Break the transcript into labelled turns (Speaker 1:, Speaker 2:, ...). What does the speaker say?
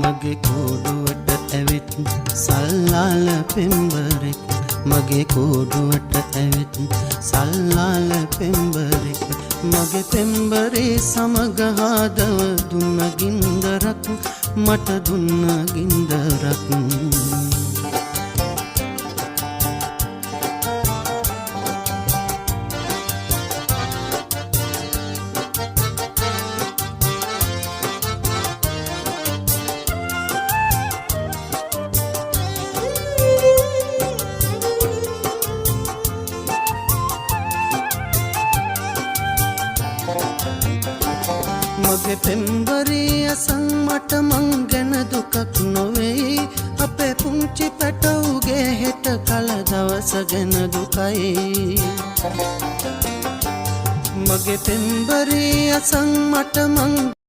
Speaker 1: මගේ කෝඩුවට ඇවිත් සල්ලාල පෙම්බරෙක් මගේ කෝඩුවට ඇවිත් සල්ලාල පෙම්බරෙක් මගේ පෙම්බරේ සමග හදව දුන්න ගින්දරක් මට දුන්න ගින්දරක් මගේ පෙම්බරේ අසන් මට මං ගැන දුකක් නොවෙයි අපේ පුංචි පැටවුගේ හෙට කල දවස ගැන දුකයි මගේ පෙම්බරේ අසන් මට මං